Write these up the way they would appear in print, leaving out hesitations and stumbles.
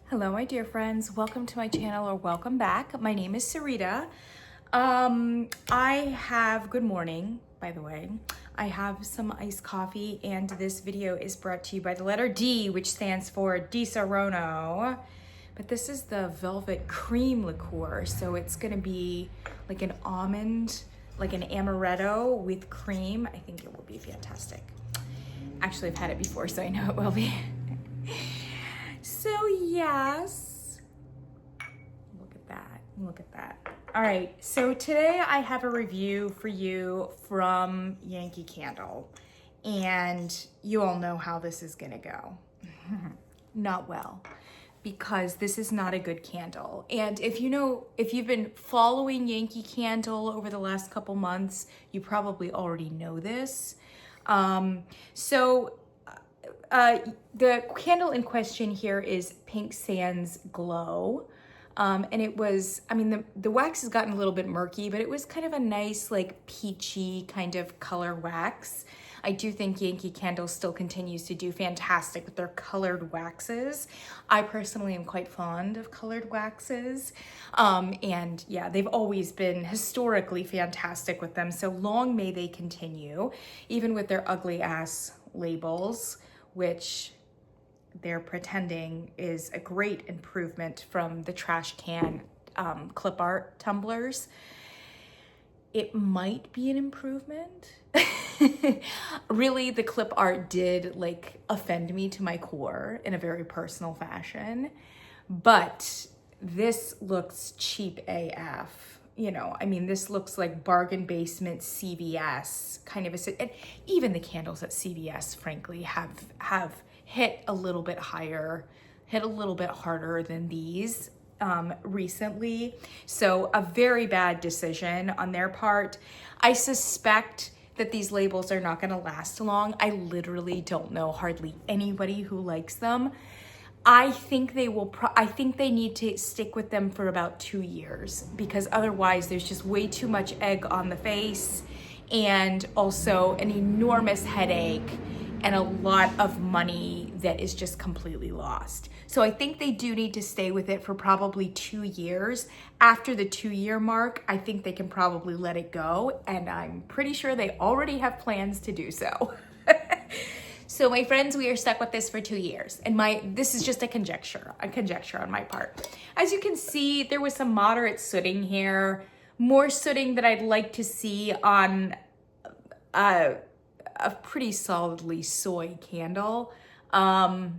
Hello, my dear friends. Welcome to my channel or welcome back. My name is Sarita. Good morning, by the way. I have some iced coffee and this video is brought to you by the letter D, which stands for Di Serono. But this is the velvet cream liqueur. So it's gonna be like an almond, like an amaretto with cream. I think it will be fantastic. Actually, I've had it before, so I know it will be. So yes, look at that. All right, so today I have a review for you from Yankee Candle, and you all know how this is gonna go. Not well, because this is not a good candle. And if you've been following Yankee Candle over the last couple months, you probably already know this. The candle in question here is Pink Sands Glow. And it was, the wax has gotten a little bit murky, but it was kind of a nice, like peachy kind of color wax. I do think Yankee Candle still continues to do fantastic with their colored waxes. I personally am quite fond of colored waxes. And yeah, they've always been historically fantastic with them. So long may they continue, even with their ugly ass labels, which they're pretending is a great improvement from the trash can clip art tumblers. It might be an improvement. Really, the clip art did like offend me to my core in a very personal fashion, but this looks cheap AF. This looks like bargain basement CVS kind of and even the candles at CVS, frankly, have hit a little bit higher, hit a little bit harder than these recently. So a very bad decision on their part. I suspect that these labels are not going to last long. I literally don't know hardly anybody who likes them. I think they will. I think they need to stick with them for about 2 years, because otherwise there's just way too much egg on the face, and also an enormous headache and a lot of money that is just completely lost. So I think they do need to stay with it for probably 2 years. After the 2-year mark, I think they can probably let it go, and I'm pretty sure they already have plans to do so. So my friends, we are stuck with this for 2 years. And this is just a conjecture on my part. As you can see, there was some moderate sooting here, more sooting that I'd like to see on a pretty solidly soy candle. Guys,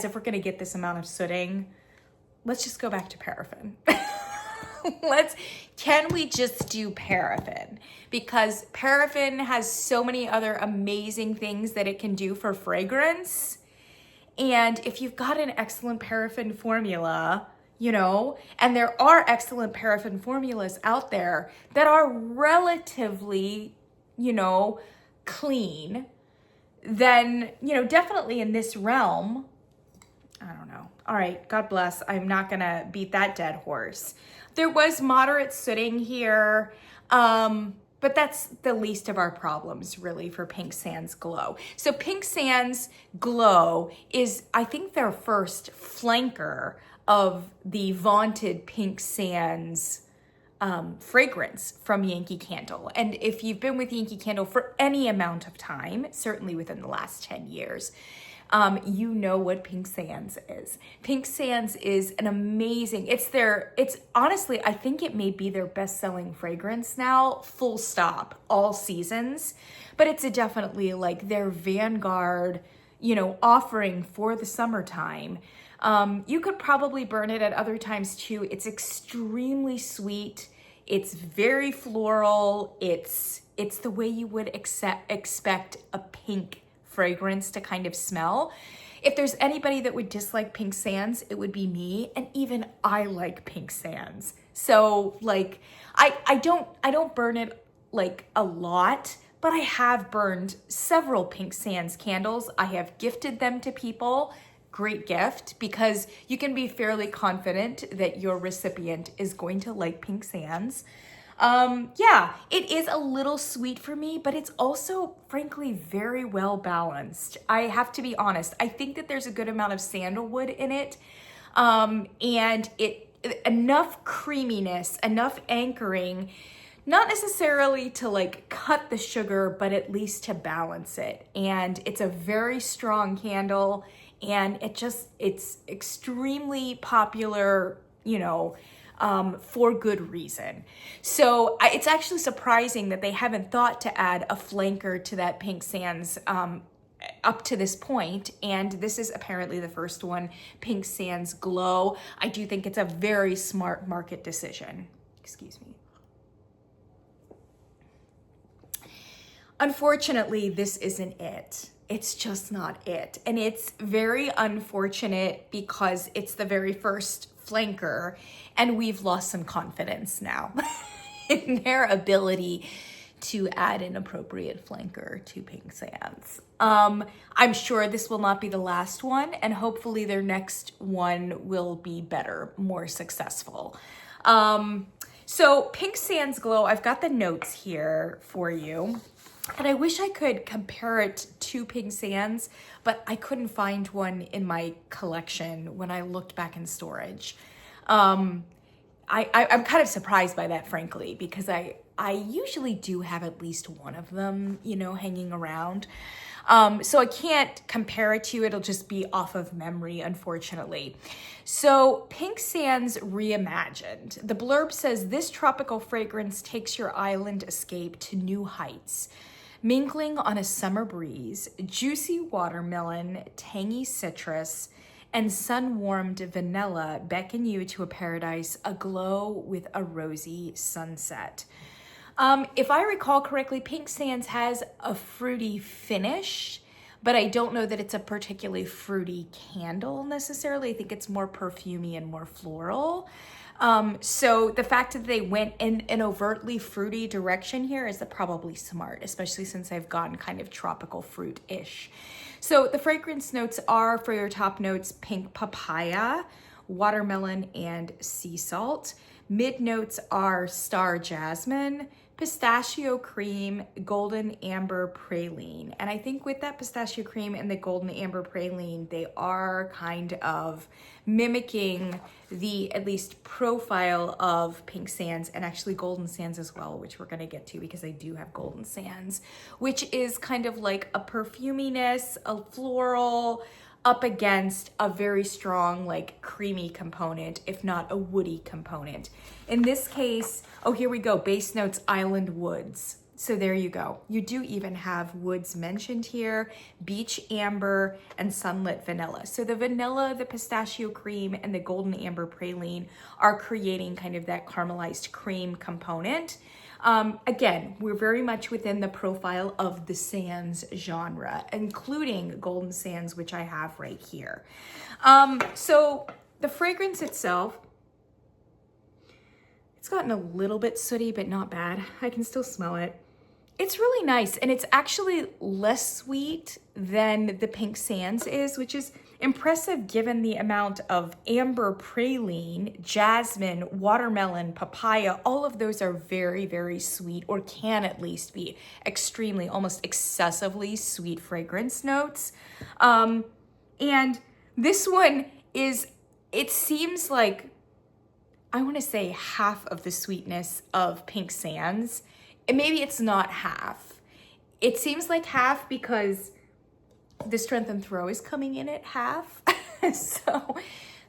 if we're gonna get this amount of sooting, let's just go back to paraffin. Can we just do paraffin? Because paraffin has so many other amazing things that it can do for fragrance. And if you've got an excellent paraffin formula, and there are excellent paraffin formulas out there that are relatively, clean, then, definitely in this realm, I don't know. All right, God bless. I'm not gonna beat that dead horse. There was moderate sooting here, but that's the least of our problems really for Pink Sands Glow. So Pink Sands Glow is, I think, their first flanker of the vaunted Pink Sands fragrance from Yankee Candle. And if you've been with Yankee Candle for any amount of time, certainly within the last 10 years, you know what Pink Sands is. Pink Sands is an amazing, it's honestly, I think it may be their best-selling fragrance now, full stop, all seasons, but it's definitely like their vanguard, offering for the summertime. You could probably burn it at other times too. It's extremely sweet. It's very floral. It's the way you would expect a pink fragrance to kind of smell. If there's anybody that would dislike Pink Sands, it would be me, and even I like Pink Sands. So like I don't burn it like a lot, but I have burned several Pink Sands candles. I have gifted them to people. Great gift, because you can be fairly confident that your recipient is going to like Pink Sands. Yeah, it is a little sweet for me, but it's also frankly very well balanced. I have to be honest. I think that there's a good amount of sandalwood in it. And enough creaminess, enough anchoring, not necessarily to like cut the sugar, but at least to balance it. And it's a very strong candle, and it's extremely popular, for good reason. So it's actually surprising that they haven't thought to add a flanker to that Pink Sands up to this point, and this is apparently the first one, Pink Sands Glow. I do think it's a very smart market decision. Excuse me. Unfortunately, this isn't it. It's just not it. And it's very unfortunate because it's the very first flanker, and we've lost some confidence now in their ability to add an appropriate flanker to Pink Sands. I'm sure this will not be the last one, and hopefully their next one will be better, more successful. So Pink Sands Glow, I've got the notes here for you. And I wish I could compare it to Pink Sands, but I couldn't find one in my collection when I looked back in storage. I'm kind of surprised by that, frankly, because I usually do have at least one of them, hanging around. So I can't compare it to you. It'll just be off of memory, unfortunately. So Pink Sands Reimagined. The blurb says, this tropical fragrance takes your island escape to new heights. Mingling on a summer breeze, juicy watermelon, tangy citrus, and sun-warmed vanilla beckon you to a paradise aglow with a rosy sunset. If I recall correctly, Pink Sands has a fruity finish, but I don't know that it's a particularly fruity candle necessarily. I think it's more perfumey and more floral. So the fact that they went in an overtly fruity direction here is probably smart, especially since I've gone kind of tropical fruit-ish. So the fragrance notes are, for your top notes, pink papaya, watermelon, and sea salt. Mid notes are star jasmine, pistachio cream, golden amber praline. And I think with that pistachio cream and the golden amber praline, they are kind of mimicking the at least profile of Pink Sands, and actually Golden Sands as well, which we're gonna get to because I do have Golden Sands, which is kind of like a perfuminess, a floral, up against a very strong, like creamy component, if not a woody component. In this case, oh, here we go, base notes, island woods. So there you go. You do even have woods mentioned here, beach amber and sunlit vanilla. So the vanilla, the pistachio cream, and the golden amber praline are creating kind of that caramelized cream component. Again, we're very much within the profile of the Sands genre, including Golden Sands, which I have right here. So the fragrance itself, it's gotten a little bit sooty, but not bad. I can still smell it. It's really nice, and it's actually less sweet than the Pink Sands is, which is impressive given the amount of amber praline, jasmine, watermelon, papaya. All of those are very, very sweet, or can at least be extremely, almost excessively sweet fragrance notes. And this one is, it seems like, I want to say half of the sweetness of Pink Sands. And maybe it's not half. It seems like half because the Strength and Throw is coming in at half.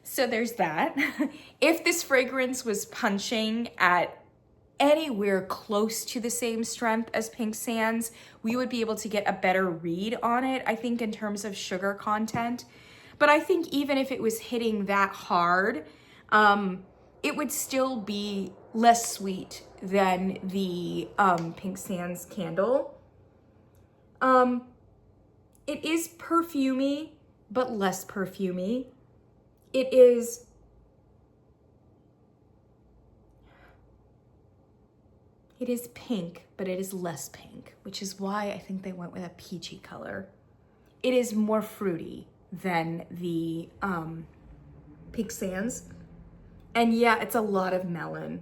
so there's that. If this fragrance was punching at anywhere close to the same strength as Pink Sands, we would be able to get a better read on it, I think, in terms of sugar content. But I think even if it was hitting that hard, it would still be less sweet than the Pink Sands candle. It is perfumey, but less perfumey. It is pink, but it is less pink, which is why I think they went with a peachy color. It is more fruity than the Pink Sands. And yeah, it's a lot of melon.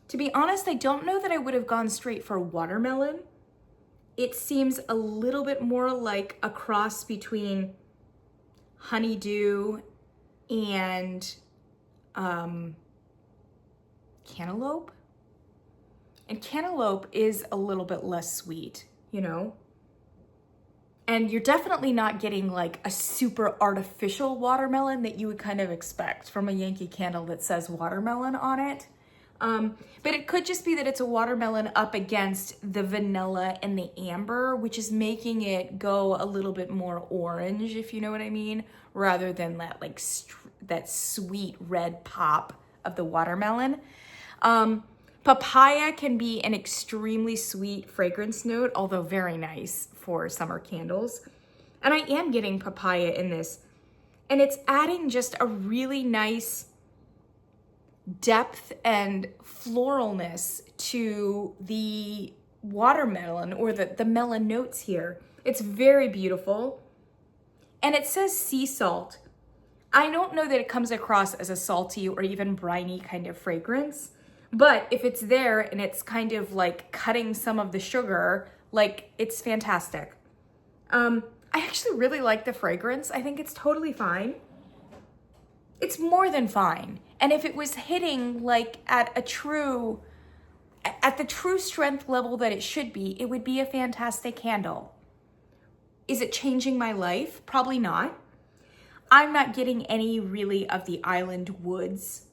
To be honest, I don't know that I would have gone straight for watermelon. It seems a little bit more like a cross between honeydew and cantaloupe. And cantaloupe is a little bit less sweet, you know? And you're definitely not getting like a super artificial watermelon that you would kind of expect from a Yankee Candle that says watermelon on it. But it could just be that it's a watermelon up against the vanilla and the amber, which is making it go a little bit more orange, if you know what I mean, rather than that like that sweet red pop of the watermelon. Papaya can be an extremely sweet fragrance note, although very nice for summer candles. And I am getting papaya in this, and it's adding just a really nice depth and floralness to the watermelon, or the melon notes here. It's very beautiful. And it says sea salt. I don't know that it comes across as a salty or even briny kind of fragrance, but if it's there and it's kind of like cutting some of the sugar, like, it's fantastic. I actually really like the fragrance. I think it's totally fine. It's more than fine. And if it was hitting like at the true strength level that it should be, it would be a fantastic candle. Is it changing my life? Probably not. I'm not getting any really of the island woods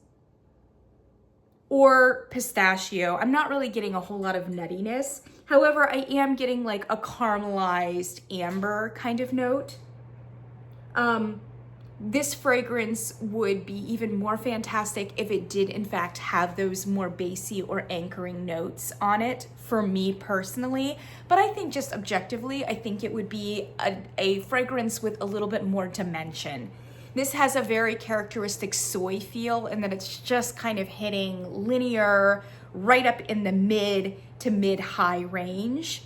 or pistachio. I'm not really getting a whole lot of nuttiness. However, I am getting like a caramelized amber kind of note. This fragrance would be even more fantastic if it did in fact have those more bassy or anchoring notes on it, for me personally. But I think just objectively, I think it would be a fragrance with a little bit more dimension. This has a very characteristic soy feel, and that it's just kind of hitting linear right up in the mid to mid-high range.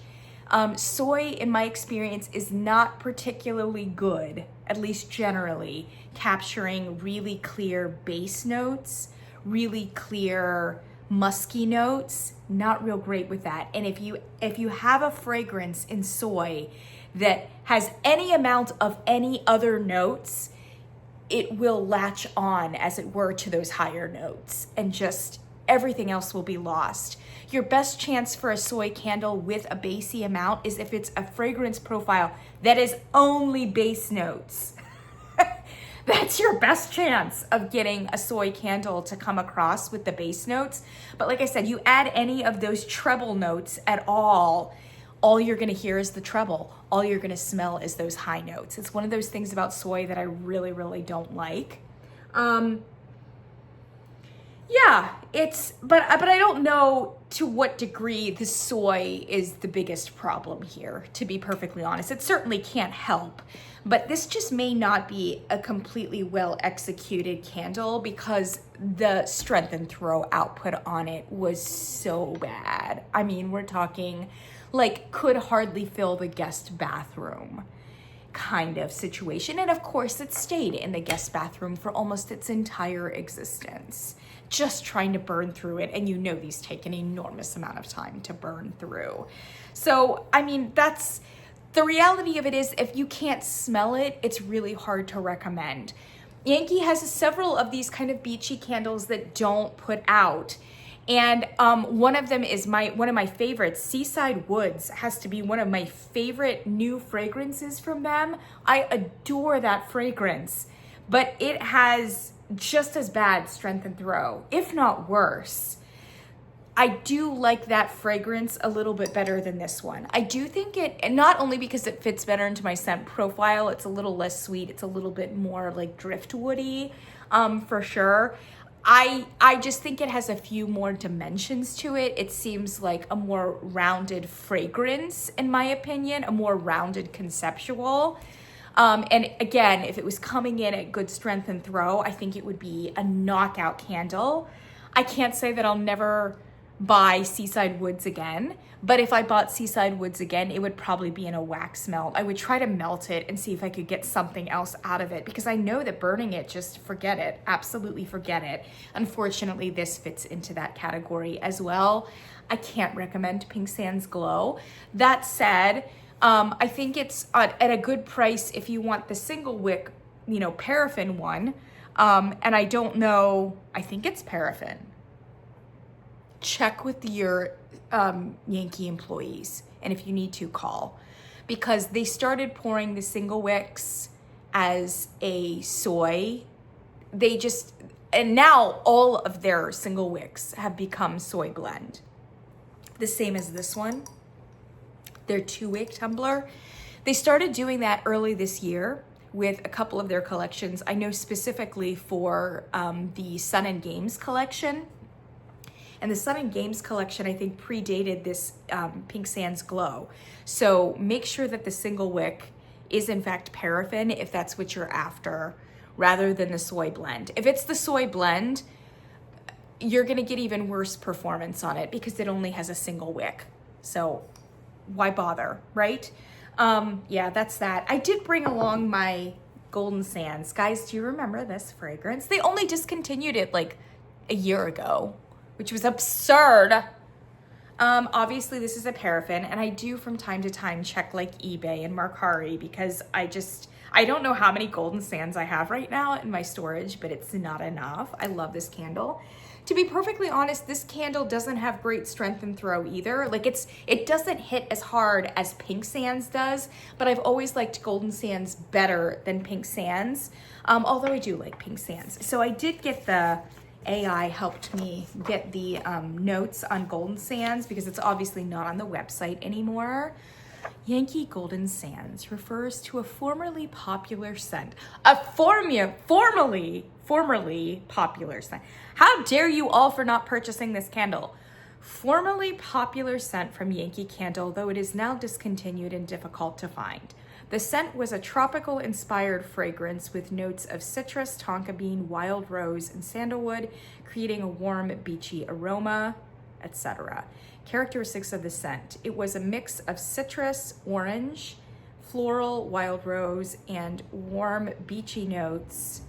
Soy, in my experience, is not particularly good, at least generally, capturing really clear bass notes, really clear musky notes. Not real great with that. And if you have a fragrance in soy that has any amount of any other notes, it will latch on, as it were, to those higher notes, and just everything else will be lost. Your best chance for a soy candle with a bassy amount is if it's a fragrance profile that is only bass notes. That's your best chance of getting a soy candle to come across with the bass notes. But like I said, you add any of those treble notes at all you're gonna hear is the treble. All you're gonna smell is those high notes. It's one of those things about soy that I really, really don't like. Yeah, but I don't know to what degree the soy is the biggest problem here, to be perfectly honest. It certainly can't help, but this just may not be a completely well executed candle because the strength and throw output on it was so bad. I mean, we're talking like could hardly fill the guest bathroom kind of situation. And of course it stayed in the guest bathroom for almost its entire existence, just trying to burn through it. And you know, these take an enormous amount of time to burn through. So, I mean, that's the reality of it. Is if you can't smell it, it's really hard to recommend. Yankee has several of these kind of beachy candles that don't put out. And one of them is one of my favorites. Seaside Woods has to be one of my favorite new fragrances from them. I adore that fragrance, but it has just as bad strength and throw, if not worse. I do like that fragrance a little bit better than this one. I do think it, and not only because it fits better into my scent profile, it's a little less sweet, it's a little bit more like driftwoody, for sure. I just think it has a few more dimensions to it. It seems like a more rounded fragrance, in my opinion, a more rounded conceptual. And again, if it was coming in at good strength and throw, I think it would be a knockout candle. I can't say that I'll never buy Seaside Woods again. But if I bought Seaside Woods again, it would probably be in a wax melt. I would try to melt it and see if I could get something else out of it, because I know that burning it, just forget it. Absolutely forget it. Unfortunately, this fits into that category as well. I can't recommend Pink Sands Glow. That said, I think it's at a good price if you want the single wick, you know, paraffin one. And I don't know, I think it's paraffin. Check with your Yankee employees, and if you need to, call, because they started pouring the single wicks as a soy. And now all of their single wicks have become soy blend. The same as this one, their 2-wick tumbler. They started doing that early this year with a couple of their collections. I know specifically for the Sun and Games collection. And the Sun and Games collection, I think, predated this Pink Sands Glow. So make sure that the single wick is in fact paraffin if that's what you're after, rather than the soy blend. If it's the soy blend, you're gonna get even worse performance on it because it only has a single wick. So why bother, right? Yeah, that's that. I did bring along my Golden Sands. Guys, do you remember this fragrance? They only discontinued it like a year ago, which was absurd. Obviously this is a paraffin, and I do from time to time check like eBay and Mercari, because I don't know how many Golden Sands I have right now in my storage, but it's not enough. I love this candle. To be perfectly honest, this candle doesn't have great strength and throw either. Like it doesn't hit as hard as Pink Sands does, but I've always liked Golden Sands better than Pink Sands, although I do like Pink Sands. So I did get the AI helped me get the notes on Golden Sands, because it's obviously not on the website anymore. Yankee Golden Sands refers to a formerly popular scent. Formerly popular scent. How dare you all for not purchasing this candle? Formerly popular scent from Yankee Candle, though it is now discontinued and difficult to find. The scent was a tropical-inspired fragrance with notes of citrus, tonka bean, wild rose, and sandalwood, creating a warm, beachy aroma, etc. Characteristics of the scent. It was a mix of citrus, orange, floral, wild rose, and warm, beachy notes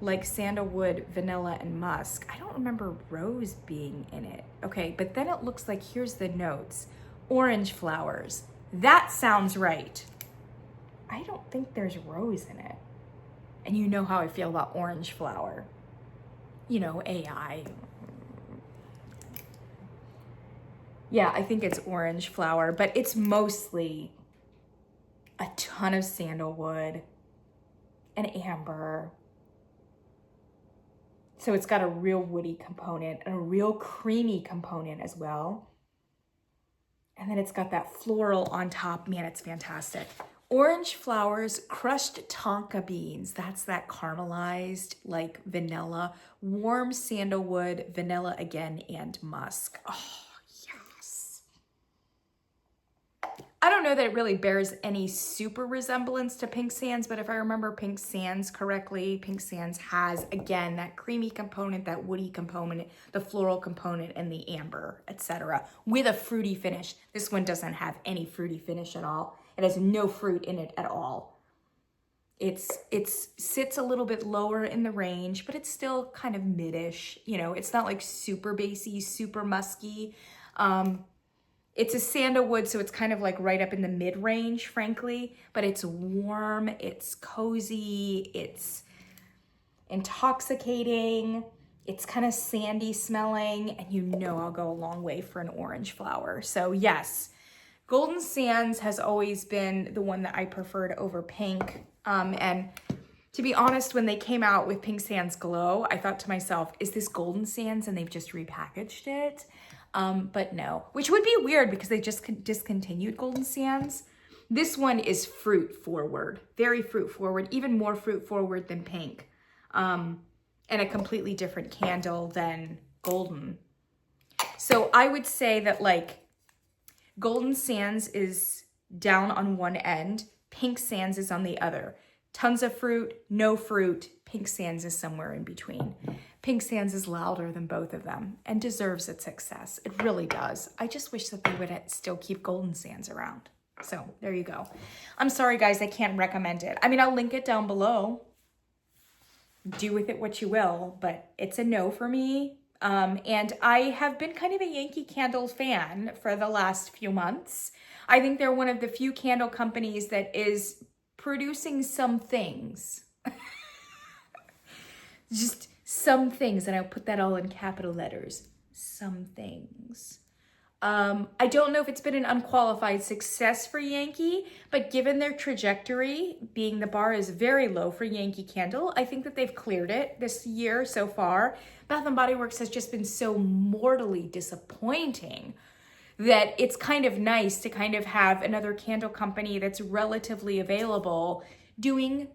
like sandalwood, vanilla, and musk. I don't remember rose being in it. Okay, but then it looks like, here's the notes. Orange flowers. That sounds right. I don't think there's rose in it. And you know how I feel about orange flower. You know, AI. Yeah, I think it's orange flower, but it's mostly a ton of sandalwood and amber. So it's got a real woody component and a real creamy component as well. And then it's got that floral on top. Man, it's fantastic. Orange flowers, crushed tonka beans. That's that caramelized like vanilla. Warm sandalwood, vanilla again, and musk. Oh, yes. I don't know that it really bears any super resemblance to Pink Sands, but if I remember Pink Sands correctly, Pink Sands has, again, that creamy component, that woody component, the floral component, and the amber, etc., with a fruity finish. This one doesn't have any fruity finish at all. It has no fruit in it at all. It sits a little bit lower in the range, but it's still kind of mid-ish. You know, it's not like super bassy, super musky. It's a sandalwood, so it's kind of like right up in the mid-range, frankly, but it's warm, it's cozy, it's intoxicating, it's kind of sandy smelling, and you know I'll go a long way for an orange flower. So yes, Golden Sands has always been the one that I preferred over Pink. And to be honest, when they came out with Pink Sands Glow, I thought to myself, is this Golden Sands and they've just repackaged it? But no, which would be weird because they just discontinued Golden Sands. This one is fruit forward, very fruit forward, even more fruit forward than Pink, and a completely different candle than Golden. So I would say that like Golden Sands is down on one end, Pink Sands is on the other. Tons of fruit, no fruit, Pink Sands is somewhere in between. Pink Sands is louder than both of them and deserves its success. It really does. I just wish that they would still keep Golden Sands around. So there you go. I'm sorry, guys, I can't recommend it. I mean, I'll link it down below. Do with it what you will, but it's a no for me. And I have been kind of a Yankee Candle fan for the last few months. I think they're one of the few candle companies that is producing some things. Just some things, and I'll put that all in capital letters. Some things. I don't know if it's been an unqualified success for Yankee, but given their trajectory, being the bar is very low for Yankee Candle, I think that they've cleared it this year so far. Bath & Body Works has just been so mortally disappointing that it's kind of nice to kind of have another candle company that's relatively available doing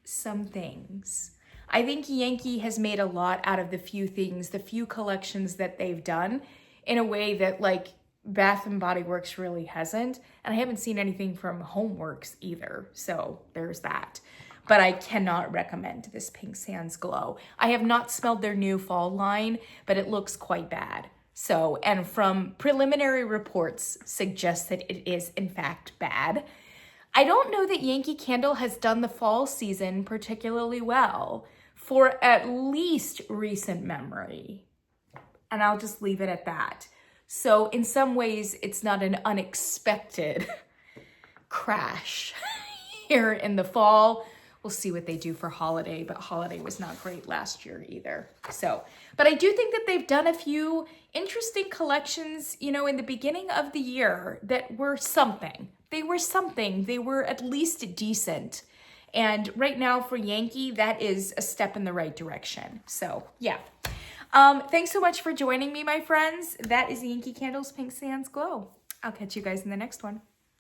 some things. I think Yankee has made a lot out of the few things, the few collections that they've done, in a way that like Bath & Body Works really hasn't. And I haven't seen anything from Homeworks either. So there's that. But I cannot recommend this Pink Sands Glow. I have not smelled their new fall line, but it looks quite bad. So, and from preliminary reports suggest that it is in fact bad. I don't know that Yankee Candle has done the fall season particularly well for at least recent memory. And I'll just leave it at that. So in some ways, it's not an unexpected crash here in the fall. We'll see what they do for holiday, but holiday was not great last year either. So, but I do think that they've done a few interesting collections, you know, in the beginning of the year that were something. They were something. They were at least decent. And right now for Yankee, that is a step in the right direction. So yeah. Thanks so much for joining me, my friends. That is Yankee Candle's Pink Sands Glow. I'll catch you guys in the next one.